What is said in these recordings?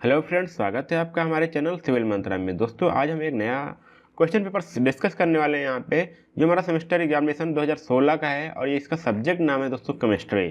Hello friends, स्वागत है आपका हमारे चैनल सिविल मंत्रा में। दोस्तों आज हम एक नया क्वेश्चन पेपर डिस्कस करने वाले हैं यहाँ पे, जो हमारा सेमेस्टर एग्जामिनेशन 2016 का है और ये इसका सब्जेक्ट नाम है दोस्तों केमिस्ट्री।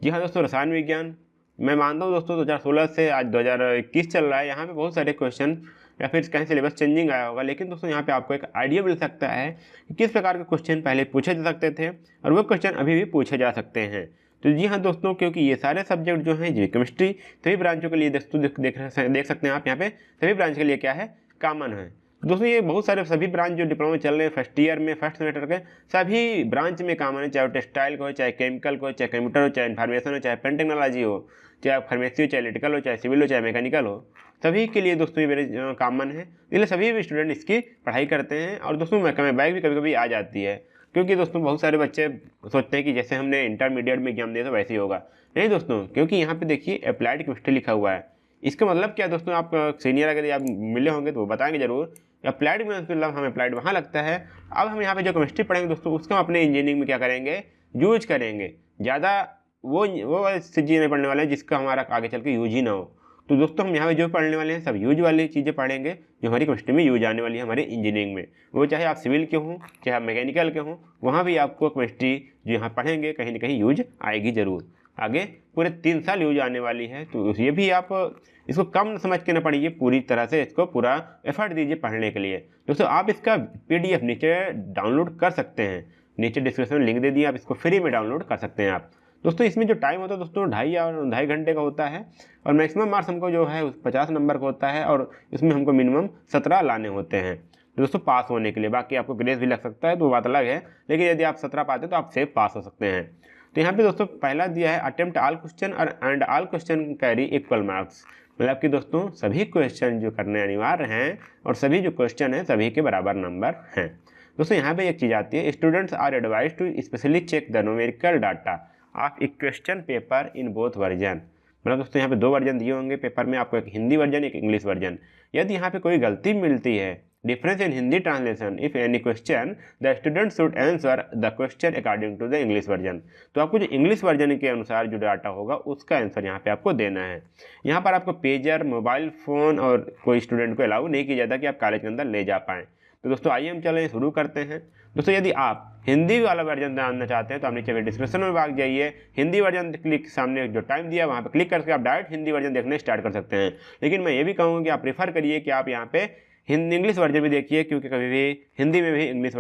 जी हाँ दोस्तों, रसायन विज्ञान। मैं मानता हूँ दोस्तों 2016 से आज 2021 चल रहा है, यहाँ पे बहुत सारे क्वेश्चन या फिर कहीं सिलेबस चेंजिंग आया होगा, लेकिन दोस्तों यहाँ पे आपको एक आइडिया मिल सकता है कि किस प्रकार के क्वेश्चन पहले पूछे जा सकते थे और वो क्वेश्चन अभी भी पूछे जा सकते हैं। तो जी हाँ दोस्तों, क्योंकि ये सारे सब्जेक्ट जो हैं जी केमिस्ट्री सभी ब्रांचों के लिए देख सकते हैं आप यहाँ पे सभी ब्रांच के लिए क्या है, कॉमन है। दोस्तों ये बहुत सारे सभी ब्रांच जो डिप्लोमा चल रहे हैं फर्स्ट ईयर में, फर्स्ट सेमेस्टर के सभी ब्रांच में कॉमन है, चाहे वो टेक्सटाइल हो, चाहे केमिकल हो, चाहे कंप्यूटर हो, चाहे इन्फॉर्मेशन हो, चाहे पेन टेक्नोलॉजी हो, चाहे फार्मेसी हो, चाहे इलेक्ट्रिकल हो, चाहे सिविल हो, चाहे मैकेनिकल हो, सभी के लिए दोस्तों ये मेरे कॉमन है। इसलिए सभी स्टूडेंट इसकी पढ़ाई करते हैं और दोस्तों बैग भी कभी कभी आ जाती है, क्योंकि दोस्तों बहुत सारे बच्चे सोचते हैं कि जैसे हमने इंटरमीडिएट में एग्जाम दिया तो वैसे ही होगा। नहीं दोस्तों, क्योंकि यहाँ पे देखिए अप्लाइड केमिस्ट्री लिखा हुआ है। इसका मतलब क्या दोस्तों, आप सीनियर अगर आप मिले होंगे तो वो बताएंगे जरूर। अप्लाइड में मतलब हमें अप्लाइड वहाँ लगता है। अब हम यहाँ पे जो केमिस्ट्री पढ़ेंगे दोस्तों, उसका हम अपने इंजीनियरिंग में क्या करेंगे, यूज करेंगे। ज़्यादा वो चीज़ें नहीं पढ़ने वाले हैं जिसका हमारा आगे चल के यूज ही ना हो। तो दोस्तों हम यहाँ पे जो पढ़ने वाले हैं सब यूज वाली चीज़ें पढ़ेंगे, जो हमारी केमिस्ट्री में यूज आने वाली है हमारे इंजीनियरिंग में। वो चाहे आप सिविल के हों, चाहे आप मैकेनिकल के हों, वहाँ भी आपको केमिस्ट्री जो यहाँ पढ़ेंगे कहीं ना कहीं यूज आएगी ज़रूर। आगे पूरे 3 साल यूज आने वाली है, तो ये भी आप इसको कम समझ के ना पढ़िए, पूरी तरह से इसको पूरा एफर्ट दीजिए पढ़ने के लिए। दोस्तों आप इसका PDF नीचे डाउनलोड कर सकते हैं, नीचे डिस्क्रिप्शन में लिंक दे दिया, आप इसको फ्री में डाउनलोड कर सकते हैं आप। दोस्तों इसमें जो टाइम होता है दोस्तों 2.5 घंटे का होता है और मैक्सिमम मार्क्स हमको जो है 50 नंबर का होता है और इसमें हमको मिनिमम 17 लाने होते हैं दोस्तों पास होने के लिए। बाकी आपको ग्रेस भी लग सकता है तो वो बात अलग है, लेकिन यदि आप 17 पाते तो आप सेफ पास हो सकते हैं। तो यहाँ पे दोस्तों पहला दिया है अटेम्प्ट ऑल क्वेश्चन और and all question carry equal marks, मतलब कि दोस्तों सभी क्वेश्चन जो करने अनिवार्य हैं और सभी जो क्वेश्चन हैं सभी के बराबर नंबर हैं। दोस्तों यहाँ पे एक चीज़ आती है, students are advise to specially check the numerical data of a question paper in both version. मतलब दोस्तों यहाँ पे 2 वर्जन दिए होंगे पेपर में आपको, एक हिंदी वर्जन एक इंग्लिश वर्जन। यदि यहाँ पे कोई गलती मिलती है, difference in Hindi translation, if any question the student should answer the question according to the English version. तो आपको जो इंग्लिश वर्जन के अनुसार जो डाटा होगा उसका आंसर यहाँ पे आपको देना है। यहाँ पर आपको पेजर, मोबाइल फ़ोन और कोई स्टूडेंट को अलाउ नहीं किया जाता कि आप कॉलेज के अंदर ले जा पाएँ। तो दोस्तों आइए हम चलें शुरू करते हैं। दोस्तों यदि आप हिंदी वाला वर्जन जानना चाहते हैं तो आप नीचे डिस्क्रिप्शन में भाग जाइए, हिंदी वर्जन क्लिक, सामने जो टाइम दिया वहाँ पे क्लिक करके आप डायरेक्ट हिंदी वर्जन देखने स्टार्ट कर सकते हैं। लेकिन मैं ये भी कहूँगा कि आप प्रेफर करिए कि आप यहाँ पे हिंदी इंग्लिश वर्जन भी देखिए, क्योंकि कभी भी हिंदी में भी इंग्लिश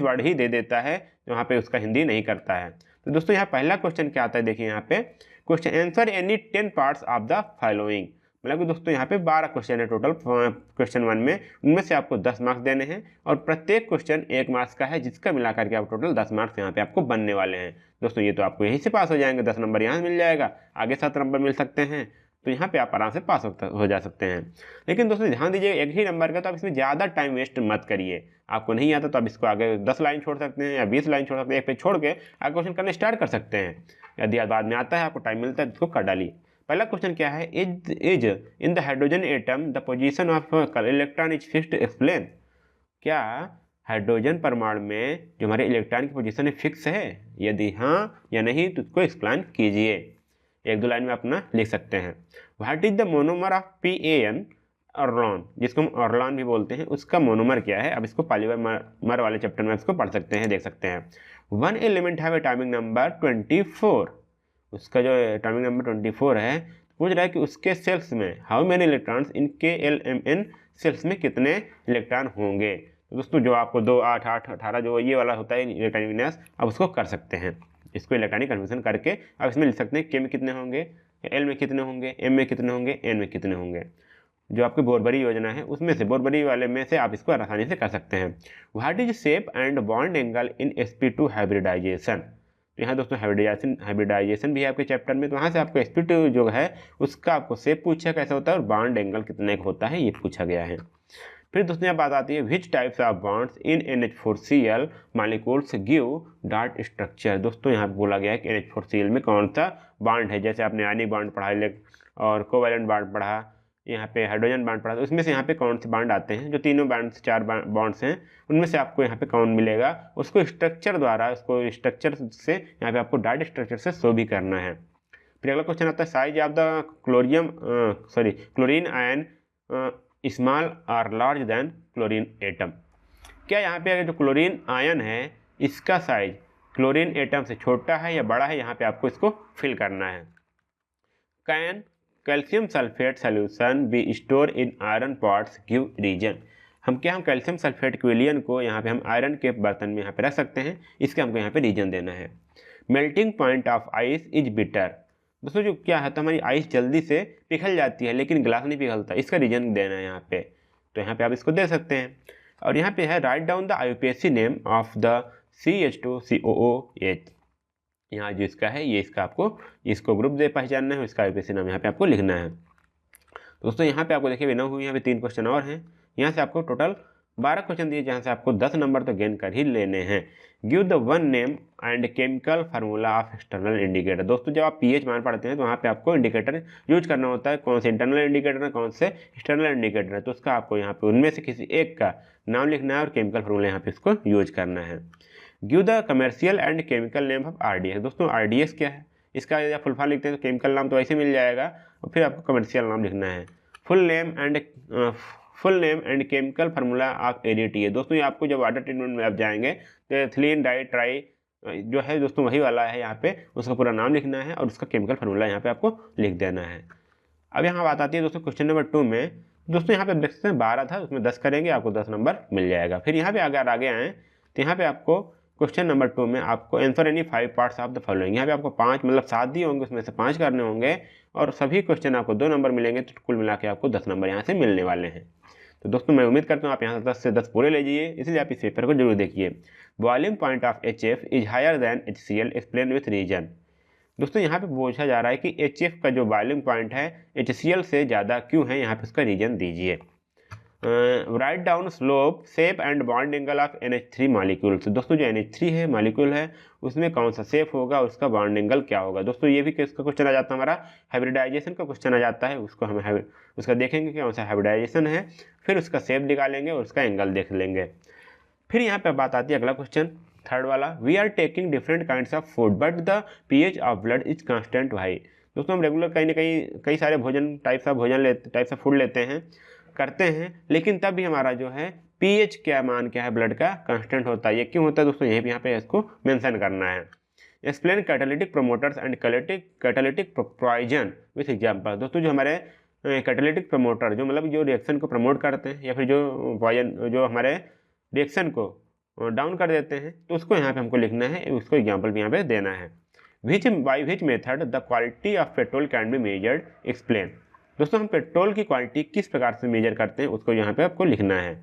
वर्ड ही दे देता है, वहाँ पे उसका हिंदी नहीं करता है। तो दोस्तों यहाँ पहला क्वेश्चन क्या आता है, देखिए यहाँ पे question answer any 10 parts of the following. मतलब कि दोस्तों यहाँ पे 12 क्वेश्चन है टोटल क्वेश्चन 1 में, उनमें से आपको 10 मार्क्स देने हैं और प्रत्येक क्वेश्चन 1 मार्क्स का है, जिसका मिला करके आप टोटल 10 मार्क्स यहाँ पे आपको बनने वाले हैं। दोस्तों ये तो आपको यहीं से पास हो जाएंगे, 10 नंबर यहाँ से मिल जाएगा, आगे 7 नंबर मिल सकते हैं, तो यहाँ पे आप आराम से पास हो जा सकते हैं। लेकिन दोस्तों ध्यान दीजिए, एक ही नंबर का तो आप इसमें ज़्यादा टाइम वेस्ट मत करिए। आपको नहीं आता तो आप इसको आगे 10 लाइन छोड़ सकते हैं या 20 लाइन छोड़ सकते हैं, एक पेज छोड़ के आगे क्वेश्चन करने स्टार्ट कर सकते हैं। यदि बाद में आता है, आपको टाइम मिलता है तो इसको कर डालिए। पहला क्वेश्चन क्या है, is in the hydrogen atom the position of electron is fixed, explain. क्या हाइड्रोजन परमाणु में जो हमारे इलेक्ट्रॉन की पोजीशन है फिक्स है, यदि हाँ या नहीं तो उसको एक्सप्लेन कीजिए। 1-2 लाइन में अपना लिख सकते हैं। What is the monomer of PAN Orlon, जिसको हम ऑर्लॉन भी बोलते हैं, उसका मोनोमर क्या है। अब इसको पॉलीमर वाले चैप्टर में इसको पढ़ सकते हैं, देख सकते हैं। 1 एलिमेंट हैव एटॉमिक नंबर 24, उसका जो एटॉमिक नंबर 24 है, पूछ रहा है कि उसके सेल्स में how many electrons in KLMN shells में कितने इलेक्ट्रॉन होंगे। तो दोस्तों जो आपको 2, 8, 8, 18 जो ये वाला होता है इलेक्ट्रॉनिक विन्यास, आप उसको कर सकते हैं। इसको इलेक्ट्रॉनिक कन्वर्जन करके आप इसमें लिख सकते हैं K में कितने होंगे, L में कितने होंगे, M में कितने होंगे, N में कितने होंगे। जो आपकी बोरबरी योजना है उसमें से, बोरबरी वाले में से आप इसको आसानी से कर सकते हैं। What is shape and bond angle in sp2 hybridisation. तो यहाँ दोस्तों हाइब्रिडाइजेशन भी है आपके चैप्टर में, तो वहाँ से आपको sp2 जो है उसका आपको शेप पूछा कैसा होता है और बॉन्ड एंगल कितने का होता है ये पूछा गया है। फिर दोस्तों यहाँ बात आती है, which types of bonds in NH4Cl molecules give dot structure. दोस्तों यहाँ पे बोला गया है कि NH4Cl में कौन सा बॉन्ड है। जैसे आपने आयनिक बॉन्ड पढ़ा और कोवैलेंट बॉन्ड पढ़ा, यहाँ पे हाइड्रोजन बॉन्ड पढ़ा, तो उसमें से यहाँ पे कौन से बॉन्ड आते हैं, जो तीनों बॉन्ड 4 बॉन्ड्स हैं उनमें से आपको यहाँ पे कौन मिलेगा, उसको स्ट्रक्चर द्वारा, उसको स्ट्रक्चर से यहाँ पे आपको डॉट स्ट्रक्चर से शो भी करना है। फिर अगला क्वेश्चन आता है size of the chlorine ion small और लार्ज देन क्लोरीन एटम। क्या यहाँ पे अगर जो क्लोरीन आयन है इसका साइज क्लोरीन एटम से छोटा है या बड़ा है, यहाँ पे आपको इसको फिल करना है। Can calcium sulphate solution be store in iron pots give reason. हम कैल्शियम सल्फेट के विलियन को यहाँ पे हम आयरन के बर्तन में यहाँ पे रख सकते हैं, इसके हमको यहाँ पे रीजन देना है। Melting point of ice is bitter. दोस्तों जो क्या है तो हमारी आइस जल्दी से पिघल जाती है लेकिन ग्लास नहीं पिघलता, इसका रीजन देना है यहाँ पे। तो यहाँ पे आप इसको दे सकते हैं। और यहाँ पे है write down the IUPAC name of the CH2COOH। यहाँ जो इसका है ये इसका आपको इसको ग्रुप दे पहचानना है, इसका IUPAC नाम यहाँ पे आपको लिखना है। दोस्तों यहाँ पे आपको देखिए बिना हुई यहाँ पे 3 क्वेश्चन और हैं। यहाँ से आपको टोटल 12 क्वेश्चन दिए जहाँ से आपको 10 नंबर तो गेन कर ही लेने हैं। Give the one name and chemical formula of external indicator. दोस्तों जब आप pH मान पढ़ते हैं तो वहाँ पे आपको इंडिकेटर यूज करना होता है, कौन से इंटरनल इंडिकेटर है कौन से एक्सटर्नल इंडिकेटर है, तो उसका आपको यहाँ पे उनमें से किसी एक का नाम लिखना है और केमिकल फार्मूला यहाँ पे इसको यूज करना है। Give the commercial and chemical name of RDS। दोस्तों RDS क्या है, इसका यदि आप फुल फॉर्म लिखते हैं तो केमिकल नाम तो वैसे मिल जाएगा और फिर आपको कमर्शियल नाम लिखना है। Full name and chemical formula of ADTA। दोस्तों ये आपको जब वाटर ट्रीटमेंट में आप जाएंगे तो एथिलीन डाई ट्राई जो है दोस्तों वही वाला है, यहाँ पे उसका पूरा नाम लिखना है और उसका केमिकल फार्मूला यहाँ पे आपको लिख देना है। अब यहाँ बात आती है दोस्तों क्वेश्चन नंबर 2 में। दोस्तों यहाँ पे देख सकते हैं 12 था, उसमें 10 करेंगे आपको 10 नंबर मिल जाएगा। फिर यहाँ पे अगर आगे आएँ तो यहाँ पे आपको क्वेश्चन नंबर 2 में आपको answer any 5 parts of the following. यहाँ पे आपको 5 मतलब 7 दिए होंगे, उसमें से 5 करने होंगे और सभी क्वेश्चन आपको 2 नंबर मिलेंगे, तो कुल मिला के आपको 10 नंबर यहाँ से मिलने वाले हैं। तो दोस्तों मैं उम्मीद करता हूँ आप यहाँ से 10 से 10 पूरे ले जाइए, इसलिए आप इस पेपर को जरूर देखिए। Boiling point of HF is higher than HCl, explain with reason. दोस्तों यहाँ पे पूछा जा रहा है कि HF का जो बॉइलिंग पॉइंट है HCl से ज़्यादा क्यों है, यहाँ पे उसका रीजन दीजिए। Write down slope shape and bond angle of NH3 molecule. तो दोस्तों जो NH3 है मॉलिक्यूल है उसमें कौन सा शेप होगा, उसका बॉन्ड एंगल क्या होगा। दोस्तों ये भी किसका क्वेश्चन आ जाता है, हमारा हाइब्रिडाइजेशन का क्वेश्चन आ जाता है, उसको हम उसका देखेंगे कौन सा हाइब्रिडाइजेशन है, फिर उसका शेप निकालेंगे और उसका एंगल देख लेंगे। फिर यहाँ पे बात आती है अगला क्वेश्चन 3rd वाला। We are taking different kinds of food but the pH of blood is constant why. दोस्तों हम रेगुलर कहीं ना कई सारे टाइप्स ऑफ फूड लेते हैं करते हैं, लेकिन तब भी हमारा जो है pH मान क्या है ब्लड का कांस्टेंट होता है। ये क्यों होता है दोस्तों, यही यहाँ पे इसको मेंशन करना है। Explain catalytic promoters and catalytic poison with example. दोस्तों जो हमारे कैटालिटिक प्रमोटर जो मतलब जो रिएक्शन को प्रमोट करते हैं या फिर जो पॉइजन जो हमारे रिएक्शन को डाउन कर देते हैं, तो उसको यहाँ पे हमको लिखना है, उसको एग्जाम्पल भी यहाँ पे देना है। By which method the quality of petrol can be measured, explain. दोस्तों हम पेट्रोल की क्वालिटी किस प्रकार से मेजर करते हैं उसको यहाँ पे आपको लिखना है।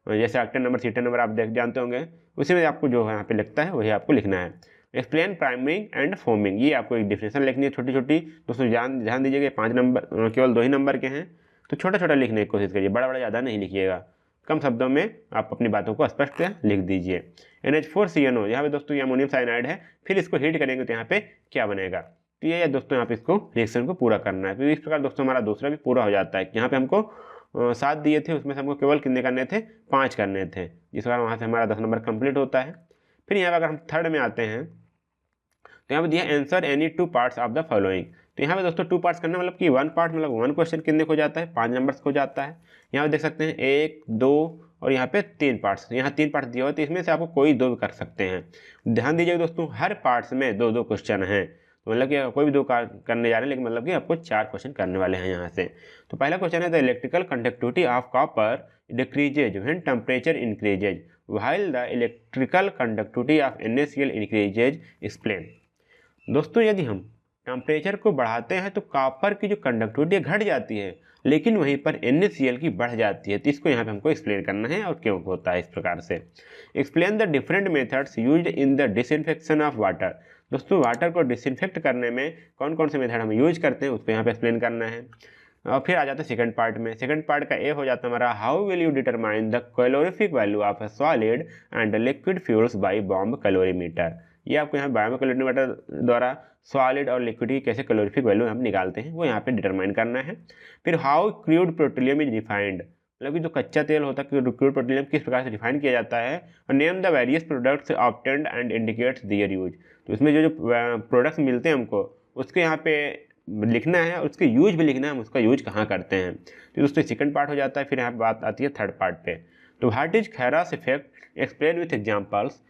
जैसे ऑक्टेन नंबर सीटेन नंबर आप जानते होंगे, उसी में आपको जो यहाँ पे लिखता है वही आपको लिखना है। एक्सप्लेन प्राइमरिंग एंड फोमिंग, ये आपको एक डिफिनेशन लिखनी है छोटी छोटी। दोस्तों ध्यान दीजिएगा 5 नंबर केवल 2 ही नंबर के हैं, तो छोटा छोटा लिखने की कोशिश करिए, बड़ा ज़्यादा नहीं लिखिएगा, कम शब्दों में आप अपनी बातों को स्पष्ट लिख दीजिए। NH4CNO, यहाँ पे दोस्तों ये अमोनियम साइनाइड है, फिर इसको हीट करेंगे तो यहाँ पे क्या बनेगा, तो ये दोस्तों यहाँ पे इसको रिएक्शन को पूरा करना है। तो इस प्रकार दोस्तों हमारा दूसरा भी पूरा हो जाता है। यहाँ पे हमको 7 दिए थे, उसमें से हमको केवल कितने करने थे, 5 करने थे, जिस कारण वहाँ से हमारा 10 नंबर कंप्लीट होता है। फिर यहाँ पर अगर हम 3rd में आते हैं तो यहाँ पे दिया answer any 2 parts of the following. तो यहाँ पे दोस्तों 2 पार्ट्स करना मतलब कि 1 पार्ट मतलब 1 क्वेश्चन कितने को जाता है, 5 नंबर्स को जाता है। यहाँ पे देख सकते हैं 1, 2 और यहाँ पे 3 पार्ट्स, यहाँ 3 पार्ट्स दिए हुए, तो इसमें से आपको कोई 2 कर सकते हैं। ध्यान दीजिएगा दोस्तों हर पार्ट्स में 2-2 क्वेश्चन हैं, तो मतलब कि कोई भी 2 करने जा रहे हैं, लेकिन मतलब कि आपको 4 क्वेश्चन करने वाले हैं यहाँ से। तो पहला क्वेश्चन है the electrical conductivity of copper decreases when temperature increases while the electrical conductivity of NaCl increases, explain. दोस्तों यदि हम टेम्परेचर को बढ़ाते हैं तो कॉपर की जो कंडक्टिविटी घट जाती है, लेकिन वहीं पर NaCl की बढ़ जाती है, तो इसको यहाँ पे हमको एक्सप्लेन करना है और क्यों होता है इस प्रकार से। Explain the different methods used in the disinfection of water. दोस्तों वाटर को डिसइंफेक्ट करने में कौन कौन से मेथड हम यूज करते हैं उसको यहाँ पे एक्सप्लेन करना है। और फिर आ जाता है सेकंड पार्ट में। सेकंड पार्ट का ए हो जाता है हमारा how will you determine the calorific value of a solid and liquid fuels by bomb calorimeter. ये आपको यहाँ बॉम्ब कैलोरीमीटर द्वारा सॉलिड और लिक्विड की कैसे कैलोरीफिक वैल्यू हम निकालते हैं वो यहाँ पे डिटरमाइन करना है। फिर how crude petroleum is refined, मतलब कि जो कच्चा तेल होता है क्रूड पेट्रोलियम किस प्रकार से रिफाइन किया जाता है। और name the various products obtained and indicates their use, तो इसमें जो प्रोडक्ट्स मिलते हैं हमको उसके यहाँ पे लिखना है और उसके यूज भी लिखना है, हम उसका यूज कहाँ करते हैं। तो दोस्तों सेकंड पार्ट हो जाता है। फिर यहाँ बात आती है थर्ड पार्ट पे। तो what is Kharasch effect explain with examples.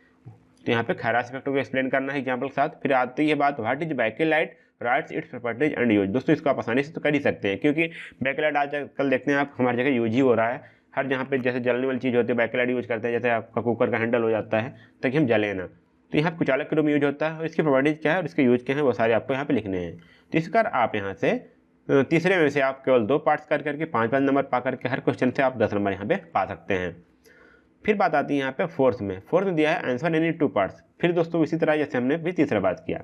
तो यहाँ पे खैरास इफेक्ट को एक्सप्लेन करना है एग्जाम्पल के साथ। फिर आती है बात what is Bakelite rights its properties and use. दोस्तों इसको आप आसानी से तो कर ही सकते हैं, क्योंकि बैकेलाइट आजकल देखते हैं आप हमारी जगह यूज ही हो रहा है। हर जहाँ पे जैसे जलने वाली चीज़ होती है बैकेलाइट यूज करते हैं, जैसे आपका कुकर का हैंडल हो जाता है ताकि हम जले ना। तो यहाँ कुचालक के रूप में यूज होता है और इसकी प्रॉपर्टीज क्या है और इसके यूज क्या है वो सारे आपको यहाँ पे लिखने हैं। तो इस कर आप यहाँ से तीसरे में से आप केवल 2 पार्ट्स कर करके 5-5 नंबर पा करके हर क्वेश्चन से आप 10 नंबर यहाँ पे पा सकते हैं। फिर बात आती है यहाँ पे फोर्थ में दिया है आंसर एनी 2 पार्ट्स। फिर दोस्तों इसी तरह जैसे हमने भी तीसरा बात किया।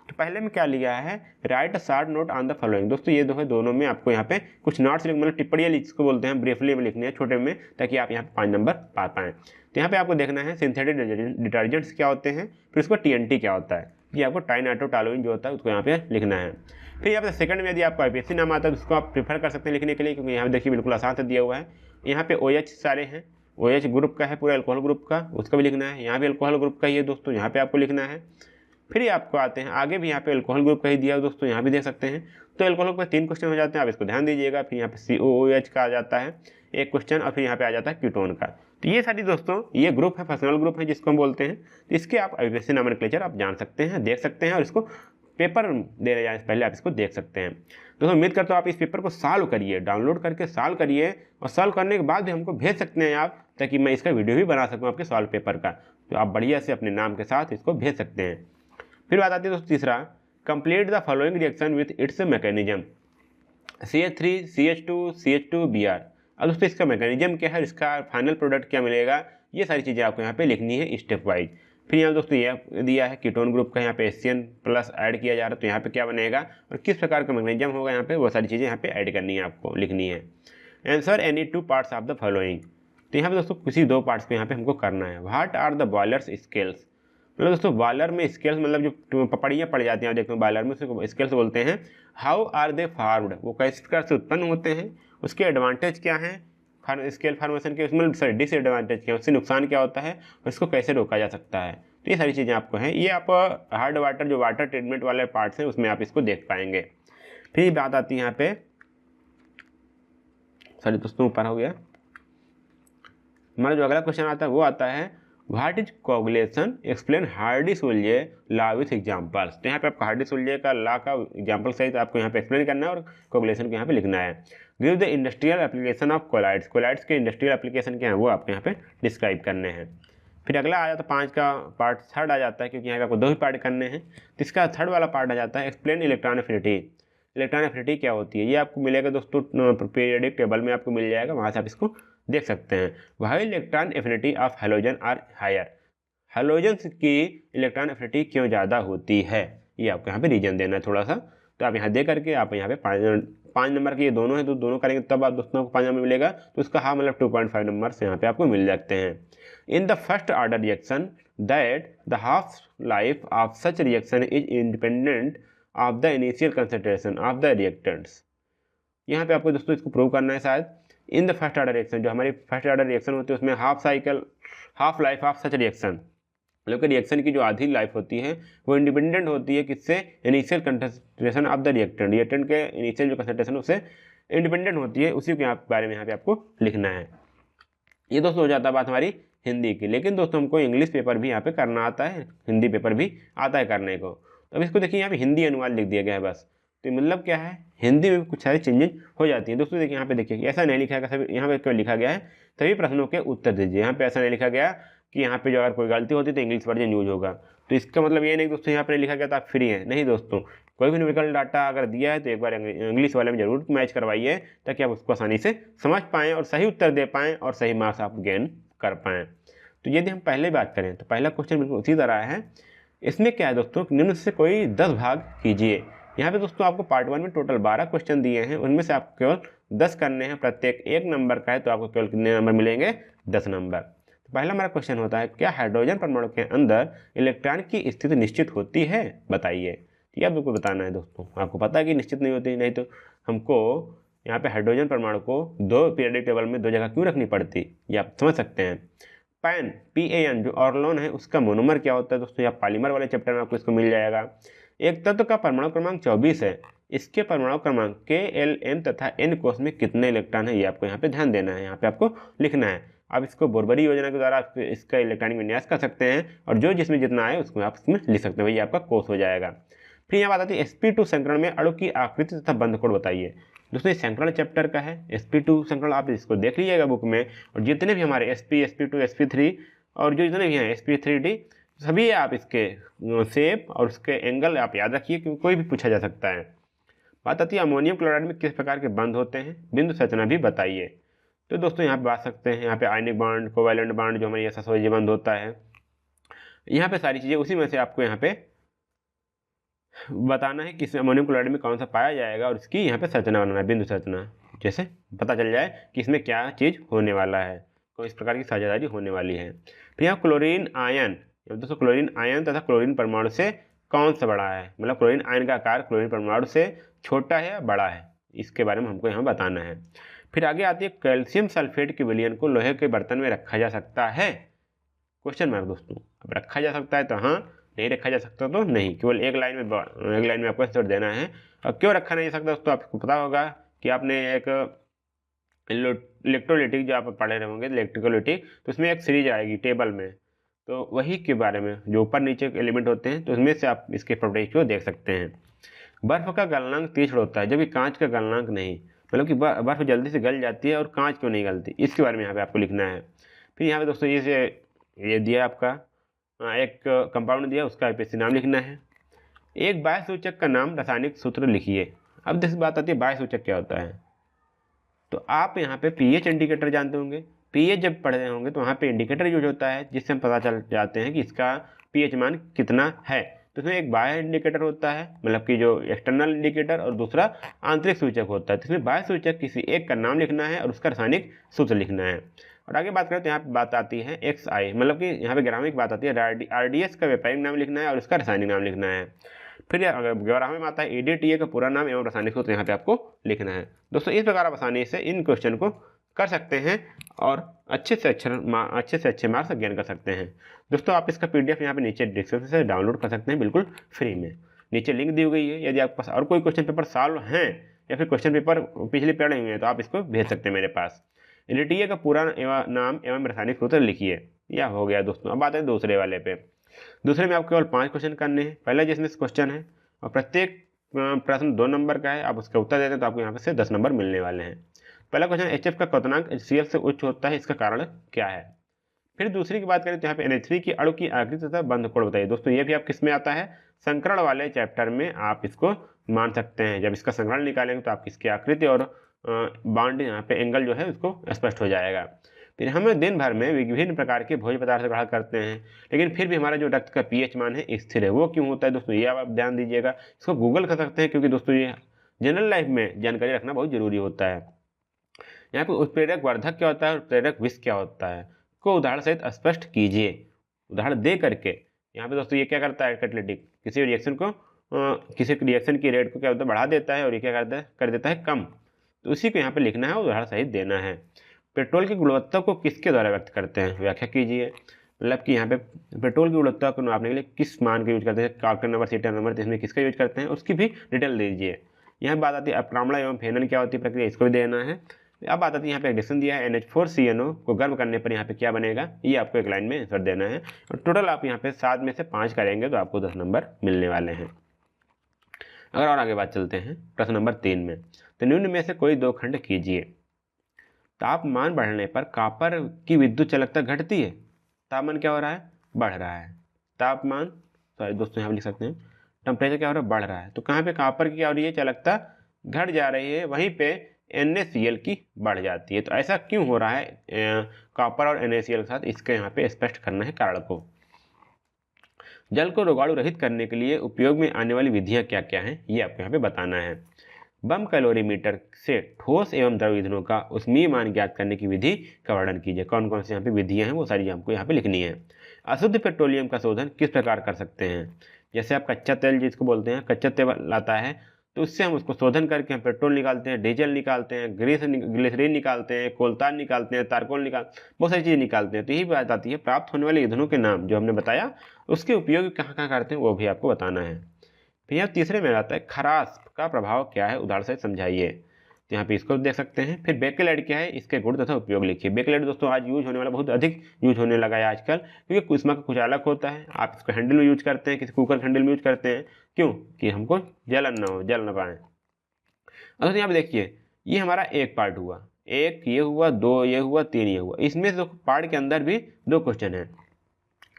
तो पहले में क्या लिया है, right a short note on the following. दोस्तों ये दोनों में आपको यहाँ पे कुछ नोट्स मतलब टिप्पणियाँ जिसको बोलते हैं ब्रीफली में लिखनी है छोटे में, ताकि आप यहाँ पे 5 नंबर पा पाएँ। तो यहाँ पे आपको देखना है सिंथेटिक डिटर्जेंट्स क्या होते हैं, फिर उसको TNT क्या होता है, ये आपको टाइनाइट्रोटोलुइन जो होता है उसको यहाँ पे लिखना है। फिर यहाँ पे सेकंड में यदि आपको IPSC नाम आता है तो उसको आप प्रीफर कर सकते हैं लिखने के लिए, क्योंकि यहाँ पे देखिए बिल्कुल आसान से दिया हुआ है। यहाँ पे OH सारे हैं, OH ग्रुप का है पूरा एल्कोहल ग्रुप का, उसका भी लिखना है। यहाँ पे एल्कोहल ग्रुप का ही है दोस्तों, यहाँ पे आपको लिखना है। फिर ये आपको आते हैं आगे भी यहाँ पे एल्कोहल ग्रुप का ही दिया है दोस्तों, यहाँ भी देख सकते हैं। तो एल्कोहल ग्रुप का 3 क्वेश्चन हो जाते हैं, आप इसको ध्यान दीजिएगा। फिर यहाँ पे COOH का आ जाता है 1 क्वेश्चन, और फिर यहाँ पे आ जाता है कीटोन का। तो ये सारी दोस्तों ये ग्रुप है, फंक्शनल ग्रुप है जिसको हम बोलते हैं। तो इसके आप IPSC नोमेनक्लेचर आप जान सकते हैं, देख सकते हैं, और इसको पेपर देने जाने से पहले आप इसको देख सकते हैं। दोस्तों उम्मीद करता हूँ आप इस पेपर को सॉल्व करिए, डाउनलोड करके सॉल्व करिए, और सॉल्व करने के बाद भी हमको भेज सकते हैं आप, ताकि मैं इसका वीडियो भी बना सकूँ आपके सॉल्व पेपर का। तो आप बढ़िया से अपने नाम के साथ इसको भेज सकते हैं। फिर बात आती है दोस्तों तीसरा, complete the following reaction with its mechanism. CH3 CH2 CH2 Br। अब दोस्तों इसका मैकेनिज्म क्या है, इसका फाइनल प्रोडक्ट क्या मिलेगा, ये सारी चीज़ें आपको यहाँ पे लिखनी है स्टेप वाइज। फिर यहाँ दोस्तों ये दिया है कीटोन ग्रुप का, यहाँ पे HCN प्लस ऐड किया जा रहा है, तो यहाँ पे क्या बनेगा और किस प्रकार का मैकेनिज्म होगा, यहाँ पे वो सारी चीज़ें यहाँ पे ऐड करनी है, आपको लिखनी है। Answer any 2 parts of the following. तो यहाँ पे दोस्तों किसी 2 पार्ट्स पे यहाँ पे हमको करना है। What are the boilers scales. मतलब दोस्तों बॉयलर में स्केल्स मतलब जो पपड़ियाँ पड़ जाती हैं आप देखते हैं बॉयलर में, उसको स्केल्स बोलते हैं। हाउ आर दे फार्म्ड, वो किस प्रकार से उत्पन्न होते हैं, उसके एडवांटेज क्या हैं स्केल फार्मेशन के, उसमें सॉरी डिसएडवांटेज क्या है, उससे नुकसान क्या होता है, और इसको कैसे रोका जा सकता है। तो ये सारी चीज़ें आपको हैं, ये आप हार्ड वाटर जो वाटर ट्रीटमेंट वाले पार्ट्स हैं उसमें आप इसको देख पाएंगे। फिर बात आती है यहाँ पे, सॉरी दोस्तों ऊपर हो गया, हमारा जो अगला क्वेश्चन आता है वो आता है what is coagulation explain Hardy Schulze law with examples. तो यहाँ पे आपको हार्डी-सोल्जे का लॉ का एग्जाम्पल सहित आपको यहाँ पे एक्सप्लेन करना है और कोगुलेशन को यहाँ पे लिखना है। Give the industrial application of colloids, colloids के इंडस्ट्रियल एप्लीकेशन क्या है वो आपको यहाँ पे डिस्क्राइब करने हैं। फिर अगला आ जाता है 5 का पार्ट, थर्ड आ जाता है, क्योंकि यहाँ पे आपको 2 ही पार्ट करने हैं। तो इसका थर्ड वाला पार्ट आ जाता है explain electron affinity. Electron affinity क्या होती है ये आपको मिलेगा दोस्तों पीरियडिक टेबल में आपको मिल जाएगा, वहाँ से आप इसको देख सकते हैं। Why electron affinity of halogen are higher, halogen की इलेक्ट्रॉन एफिनिटी क्यों ज़्यादा होती है, ये आपको यहाँ पे रीजन देना है थोड़ा सा। तो आप यहाँ दे करके आप यहाँ पे 5 नंबर के ये दोनों हैं, तो दोनों करेंगे तब आप दोस्तों को 5 नंबर मिलेगा, तो उसका हाँ मतलब 2.5 नंबर से यहाँ पे आपको मिल जाते हैं। In the first order reaction that the half life of such reaction is independent of the initial concentration of the reactants. यहाँ पे आपको दोस्तों इसको प्रूव करना है शायद। In the first order reaction, जो हमारी फर्स्ट ऑर्डर रिएक्शन होती है उसमें half life of such reaction, मतलब कि रिएक्शन की जो आधी लाइफ होती है वो इंडिपेंडेंट होती है किससे, initial concentration of the reactant के इनिशियल जो कंसंट्रेशन उससे इंडिपेंडेंट होती है, उसी के बारे में यहाँ पे आपको लिखना है। ये दोस्तों हो जाता है बात हमारी हिंदी की। लेकिन दोस्तों हमको इंग्लिश पेपर भी यहाँ पे करना आता है, हिंदी पेपर भी आता है करने को। तो अब इसको देखिए यहाँ पे हिंदी अनुवाद लिख दिया गया है बस। तो मतलब क्या है, हिंदी में कुछ सारी चेंजेस हो जाती हैं दोस्तों। देखिए यहाँ पे देखिए ऐसा नहीं लिखा गया, सभी यहाँ पे क्यों लिखा गया है सभी प्रश्नों के उत्तर दीजिए। यहाँ पे ऐसा नहीं लिखा गया कि यहाँ पे जो अगर कोई गलती होती तो इंग्लिश वर्जन यूज होगा। तो इसका मतलब ये नहीं दोस्तों यहाँ पे लिखा गया तो आप फ्री हैं, नहीं दोस्तों। कोई भी न्यूमेरिकल डाटा अगर दिया है तो एक बार इंग्लिश वाले में जरूर मैच करवाइए, ताकि आप उसको आसानी से समझ पाएँ और सही उत्तर दे पाएँ और सही मार्क्स आप गेन कर पाएँ। तो यदि हम पहले बात करें तो पहला क्वेश्चन बिल्कुल उसी तरह है। इसमें क्या है दोस्तों, निम्न से कोई 10 भाग कीजिए। यहाँ पे दोस्तों आपको पार्ट 1 में टोटल 12 क्वेश्चन दिए हैं, उनमें से आपको केवल 10 करने हैं। प्रत्येक 1 नंबर का है, तो आपको केवल कितने नंबर मिलेंगे, 10 नंबर। तो पहला हमारा क्वेश्चन होता है, क्या हाइड्रोजन परमाणु के अंदर इलेक्ट्रॉन की स्थिति निश्चित होती है, बताइए। ये आपको बताना है दोस्तों। आपको पता है कि निश्चित नहीं होती, नहीं तो हमको यहाँ पे हाइड्रोजन परमाणु को 2 पीरियडिक टेबल में 2 जगह क्यों रखनी पड़ती, ये आप समझ सकते हैं। PAN जो ऑर्लोन है उसका मोनोमर क्या होता है दोस्तों, या पॉलीमर वाले चैप्टर में आपको इसको मिल जाएगा। एक तत्व का परमाणु क्रमांक 24 है, इसके परमाणु क्रमांक K, L, M तथा N कोष में कितने इलेक्ट्रॉन है, ये आपको यहाँ पे ध्यान देना है, यहाँ पे आपको लिखना है। आप इसको बोरबरी योजना के द्वारा आप इसका इलेक्ट्रॉनिक विन्यास कर सकते हैं और जो जिसमें जितना आए उसको आप इसमें लिख सकते हैं, वही आपका कोष हो जाएगा। फिर यहाँ बात आती है sp2 संकरण में अणु की आकृति तथा बंध कोण बताइए। दोस्तों ये संकरण चैप्टर का है, sp2 संकरण आप इसको देख लीजिएगा बुक में, और जितने भी हमारे sp, sp2, sp3 और जो जितने भी हैं sp3d सभी आप इसके शेप और उसके एंगल आप याद रखिए, क्योंकि कोई भी पूछा जा सकता है। बात आती है अमोनियम क्लोराइड में किस प्रकार के बंध होते हैं, बिंदु संरचना भी बताइए। तो दोस्तों यहाँ पे बात सकते हैं, यहाँ पे आयनिक बॉन्ड, कोवैलेंट बॉन्ड जो हमारे सहसंयोजी बंध होता है, यहाँ पे सारी चीज़ें उसी में से आपको यहाँ पे बताना है कि अमोनियम क्लोराइड में कौन सा पाया जाएगा और इसकी यहाँ पे संरचना बनाना है, बिंदु संरचना, जैसे पता चल जाए कि इसमें क्या चीज़ होने वाला है, कोई इस प्रकार की साझेदारी होने वाली है। फिर यहाँ क्लोरीन आयन, दोस्तों क्लोरीन आयन तथा क्लोरीन परमाणु से कौन सा बड़ा है, मतलब क्लोरीन आयन का आकार क्लोरीन परमाणु से छोटा है या बड़ा है, इसके बारे में हमको यहाँ बताना है। फिर आगे आती है कैल्शियम सल्फेट के विलयन को लोहे के बर्तन में रखा जा सकता है, क्वेश्चन मार्क दोस्तों। अब रखा जा सकता है तो हाँ, नहीं रखा जा सकता तो नहीं, केवल एक लाइन में आपको आंसर देना है। और क्यों रखा नहीं जा सकता दोस्तों, आपको पता होगा कि आपने एक इलेक्ट्रोलिटिक जो आप पढ़े रहे होंगे इलेक्ट्रिकोलिटिक, तो उसमें एक सीरीज आएगी टेबल में, तो वही के बारे में जो ऊपर नीचे के एलिमेंट होते हैं, तो उसमें से आप इसके प्रॉपर्टीज को देख सकते हैं। बर्फ का गलनांक तीक्ष्ण होता है जबकि कांच का गलनांक नहीं, मतलब कि बर्फ जल्दी से गल जाती है और कांच क्यों नहीं गलती, इसके बारे में यहाँ पे आपको लिखना है। फिर यहाँ पे दोस्तों ये दिया आपका एक कंपाउंड दिया, उसका आईपीसी नाम लिखना है। एक बाह्य सूचक का नाम रासायनिक सूत्र लिखिए। अब जैसे बात आती है बाह्य सूचक क्या होता है, तो आप यहाँ पे पीएच इंडिकेटर जानते होंगे, पीएच जब पढ़ रहे होंगे तो वहाँ पे इंडिकेटर यूज होता है जिससे हम पता चल जाते हैं कि इसका पीएच मान कितना है। तो इसमें एक बाह्य इंडिकेटर होता है, मतलब कि जो एक्सटर्नल इंडिकेटर, और दूसरा आंतरिक सूचक होता है। तो इसमें बाह्य सूचक किसी एक का नाम लिखना है और उसका रासायनिक सूत्र लिखना है। और आगे बात करें तो यहाँ पे बात आती है XI, मतलब कि यहाँ पे ग्राम की बात आती है, RDS का व्यापारिक नाम लिखना है और उसका रासायनिक नाम लिखना है। फिर अगर ग्राम में आता है EDTA का पूरा नाम एवं रासायनिक सूत्र यहाँ पे आपको लिखना है। दोस्तों इस प्रकार आप आसानी से इन क्वेश्चन को कर सकते हैं और अच्छे से अच्छे मार्क्स गेन कर सकते हैं। दोस्तों आप इसका PDF यहाँ पे नीचे डिस्क्रिप्शन से डाउनलोड कर सकते हैं बिल्कुल फ्री में, नीचे लिंक दी गई है। यदि आपके पास और कोई क्वेश्चन पेपर सॉल्व हैं या फिर क्वेश्चन पेपर पिछले पढ़े हुए हैं तो आप इसको भेज सकते हैं मेरे पास। EDTA का पूरा नाम एवं रासायनिक सूत्र लिखिए, यह हो गया दोस्तों। अब बात है दूसरे वाले पे। दूसरे में आपको केवल 5 क्वेश्चन करने हैं, पहला जिसमें क्वेश्चन है और प्रत्येक प्रश्न 2 नंबर का है, आप उसका उत्तर देते हैं तो आपको यहाँ पे से 10 नंबर मिलने वाले हैं। पहला क्वेश्चन HF का क्वथनांक HCl से उच्च होता है, इसका कारण क्या है। फिर दूसरी की बात करें तो यहाँ पे NH3 की अणु की आकृति तथा बंध कोण बताइए। दोस्तों ये भी आप किस में आता है, संकरण वाले चैप्टर में आप इसको मान सकते हैं। जब इसका संकरण निकालेंगे तो आप इसकी आकृति और बॉन्ड यहाँ पे एंगल जो है उसको स्पष्ट हो जाएगा। फिर हम दिन भर में विभिन्न प्रकार के भोज्य पदार्थ ग्रहण करते हैं, लेकिन फिर भी हमारा जो रक्त का pH मान है स्थिर है, वो क्यों होता है दोस्तों, ये आप ध्यान दीजिएगा। इसको गूगल कर सकते हैं, क्योंकि दोस्तों ये जनरल लाइफ में जानकारी रखना बहुत जरूरी होता है। यहाँ पे उत्प्रेरक वर्धक क्या होता है और उत्प्रेरक विष क्या होता है को उदाहरण सहित स्पष्ट कीजिए, उदाहरण दे करके। यहाँ पे दोस्तों ये क्या करता है, कैटालिटिक किसी रिएक्शन को किसी रिएक्शन की रेट को क्या होता है बढ़ा देता है और ये क्या करता है कर देता है कम, तो उसी को यहाँ पे लिखना है, उदाहरण सहित देना है। पेट्रोल की गुणवत्ता को किसके द्वारा व्यक्त करते हैं, व्याख्या कीजिए। मतलब कि यहाँ पे पेट्रोल की गुणवत्ता को नापने के लिए किस मान का यूज करते हैं, कार्टन नंबर, सीटर नंबर, इसमें किसका यूज करते हैं उसकी भी डिटेल दीजिए। यहाँ बात आती है अपरामड़ा एवं फेनन क्या होती है प्रक्रिया, इसको भी देना है। अब बात आती है यहाँ पे एडिशन दिया है NH4CNO को गर्म करने पर यहाँ पे क्या बनेगा, ये आपको एक लाइन में आंसर देना है। और टोटल आप यहाँ पे 7 में से 5 करेंगे तो आपको 10 नंबर मिलने वाले हैं। अगर और आगे बात चलते हैं प्रश्न नंबर 3 में, तो निम्न में से कोई 2 खंड कीजिए। तापमान बढ़ने पर कॉपर की विद्युत चालकता घटती है, तापमान क्या हो रहा है, बढ़ रहा है। तापमान सॉरी दोस्तों यहाँ लिख सकते हैं टेम्परेचर क्या हो रहा है, बढ़ रहा है। तो कहाँ पे कॉपर की और ये चालकता घट जा रही है, वहीं पे NaCl की बढ़ जाती है। तो ऐसा क्यों हो रहा है कॉपर और NaCl के साथ, इसके यहाँ पे स्पष्ट करना है कारण को। जल को रोगाणु रहित करने के लिए उपयोग में आने वाली विधियां क्या क्या हैं, ये आपको यहाँ पे बताना है। बम कैलोरीमीटर से ठोस एवं द्रव ईंधनों का उष्मीय मान ज्ञात करने की विधि का वर्णन कीजिए। कौन कौन से यहाँ पे विधियां हैं वो सारी हमको यहाँ पे लिखनी है। अशुद्ध पेट्रोलियम का शोधन किस प्रकार कर सकते हैं, जैसे आप कच्चा तेल जिसको बोलते हैं, कच्चा तेल आता है तो उससे हम उसको शोधन करके हम पेट्रोल निकालते हैं, डीजल निकालते हैं, ग्लिसरीन निकालते हैं, कोलतान निकालते हैं, तारकोल बहुत सारी चीज़ें निकालते हैं। तो यही बात आती है प्राप्त होने वाले ईंधनों के नाम जो हमने बताया, उसके उपयोग कहाँ कहाँ करते हैं वो भी आपको बताना है। फिर यहाँ तीसरे में आता है खराश का प्रभाव क्या है, उदाहरण से समझाइए। तो यहाँ पे इसको देख सकते हैं। फिर बेकेलेट क्या है, इसके गुण तथा उपयोग लिखिए। बेकेलेट दोस्तों आज यूज होने वाला, बहुत अधिक यूज होने लगा है आजकल, क्योंकि इसमें कुछ अलग होता है। आप इसको हैंडल में यूज करते हैं, किसी कुकर हैंडल में यूज करते हैं, क्यों कि हमको जलन ना हो, जल ना पाए। अब तो यहाँ पे देखिए, ये हमारा एक पार्ट हुआ, एक ये हुआ, दो ये हुआ, तीन ये हुआ। इसमें से पार्ट के अंदर भी दो क्वेश्चन हैं।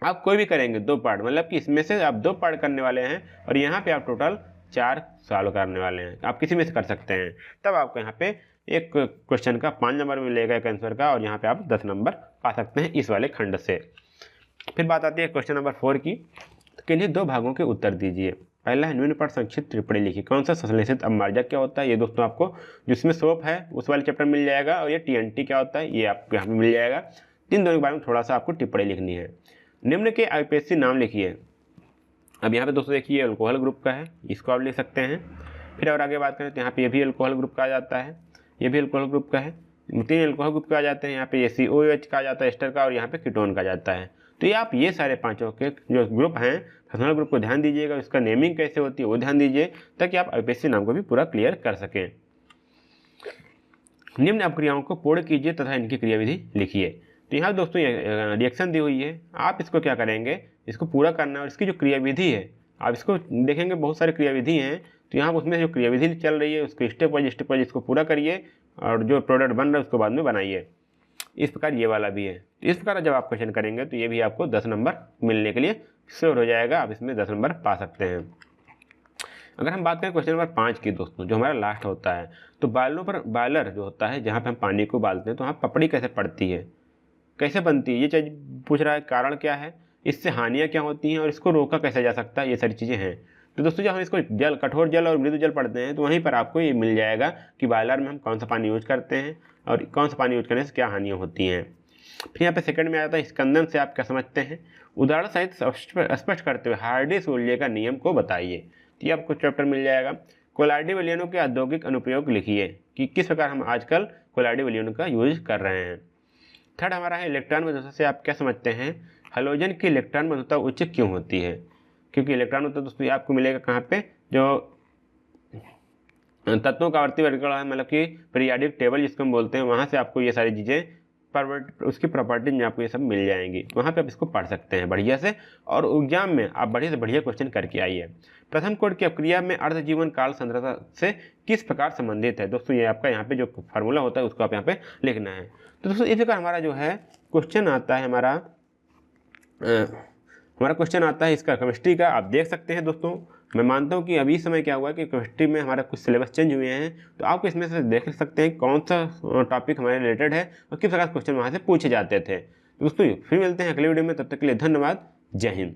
आप कोई भी करेंगे दो पार्ट, मतलब कि इसमें से आप दो पार्ट करने वाले हैं और यहाँ पे आप टोटल 4 सॉल्व करने वाले हैं। आप किसी में से कर सकते हैं, तब आपको यहाँ पे एक क्वेश्चन का 5 नंबर मिलेगा एक आंसर का, और यहाँ पे आप 10 नंबर पा सकते हैं इस वाले खंड से। फिर बात आती है क्वेश्चन नंबर 4 की। तो किन्हीं दो भागों के उत्तर दीजिए। पहला है निम्न पर संक्षिप्त टिप्पणी लिखी। कौन सा संश्लेषित अवमार्जक क्या होता है, ये दोस्तों आपको जिसमें सोप है उस वाले चैप्टर मिल जाएगा, और ये TNT क्या होता है ये आपको यहाँ पे मिल जाएगा। इन दोनों के बारे में थोड़ा सा आपको टिप्पणी लिखनी है। निम्न के आईपीएससी नाम लिखिए। अब यहाँ पे दोस्तों देखिए अल्कोहल ग्रुप का है, इसको आप लिख सकते हैं। फिर और आगे बात करें तो यहाँ पे ये भी अल्कोहल ग्रुप का आ जाता है, ये भी अल्कोहल ग्रुप का है। 3 अल्कोहल ग्रुप का आ जाते हैं, यहाँ पे COOH का आ जाता है एस्टर का, और यहाँ पे कीटोन का आ जाता है। तो ये आप ये सारे पांचों के जो ग्रुप हैं फंक्शनल ग्रुप को ध्यान दीजिएगा, इसका नेमिंग कैसे होती है वो ध्यान दीजिए, ताकि आप आईपीएससी नाम को भी पूरा क्लियर कर सकें। निम्न अपक्रियाओं को पूर्ण कीजिए तथा इनकी क्रियाविधि लिखिए। तो यहाँ दोस्तों ये रिएक्शन दी हुई है, आप इसको क्या करेंगे, इसको पूरा करना है, और इसकी जो क्रियाविधि है आप इसको देखेंगे, बहुत सारी क्रियाविधि हैं। तो यहाँ उसमें जो क्रियाविधि चल रही है उसको स्टेप वाइज इसको पूरा करिए, और जो प्रोडक्ट बन रहा है उसको बाद में बनाइए। इस प्रकार ये वाला भी है। तो इस प्रकार जब आप क्वेश्चन करेंगे तो ये भी आपको 10 नंबर मिलने के लिए श्योर हो जाएगा, आप इसमें 10 नंबर पा सकते हैं। अगर हम बात करें क्वेश्चन नंबर 5 की दोस्तों, जो हमारा लास्ट होता है, तो बॉयलर जो होता है जहाँ पे हम पानी को उबालते हैं, तो वहाँ पपड़ी कैसे पड़ती है, कैसे बनती है, ये चीज़ पूछ रहा है। कारण क्या है, इससे हानियाँ क्या होती हैं, और इसको रोका कैसे जा सकता है, ये सारी चीज़ें हैं। तो दोस्तों जब हम इसको कठोर जल और मृदु जल पढ़ते हैं, तो वहीं पर आपको ये मिल जाएगा कि बॉयलर में हम कौन सा पानी यूज करते हैं और कौन सा पानी यूज करने से क्या हानियाँ होती हैं। फिर यहाँ पे सेकंड में आता है स्कंदन से आप क्या समझते हैं, उदाहरण सहित स्पष्ट करते हुए हार्डी-सोल्जे का नियम को बताइए। तो ये आपको चैप्टर मिल जाएगा। कोलार्डी विलयनों के औद्योगिक अनुप्रयोग लिखिए कि किस प्रकार हम आजकल कोलार्डी विलयनों का यूज कर रहे हैं। थर्ड हमारा है इलेक्ट्रॉन बंधुता से आप क्या समझते हैं, हैलोजन की इलेक्ट्रॉन बंधुता उच्च क्यों होती है। क्योंकि इलेक्ट्रॉन बंधुता दोस्तों आपको मिलेगा कहाँ पे, जो तत्वों का आवर्ती वर्गीकरण है, मतलब कि पीरियाडिक टेबल जिसको हम बोलते हैं, वहाँ से आपको ये सारी चीज़ें उसकी प्रॉपर्टीज में आपको ये सब मिल जाएंगी। वहाँ पे आप इसको पढ़ सकते हैं बढ़िया से, और एग्जाम में आप बढ़िया से बढ़िया क्वेश्चन करके आइए। प्रथम कोड की अपक्रिया में अर्ध जीवन काल सांद्रता से किस प्रकार संबंधित है। दोस्तों ये आपका यहाँ पे जो फार्मूला होता है उसको आप यहाँ पे लिखना है। तो दोस्तों इस प्रकार हमारा जो है क्वेश्चन आता है, हमारा क्वेश्चन आता है इसका केमिस्ट्री का। आप देख सकते हैं दोस्तों, मैं मानता हूं कि अभी समय क्या हुआ है कि केमिस्ट्री में हमारा कुछ सिलेबस चेंज हुए हैं, तो आपको इसमें से देख सकते हैं कौन सा टॉपिक हमारे रिलेटेड है और किस प्रकार क्वेश्चन वहाँ से पूछे जाते थे। दोस्तों फिर मिलते हैं अगले वीडियो में, तब तक के लिए धन्यवाद, जय हिंद।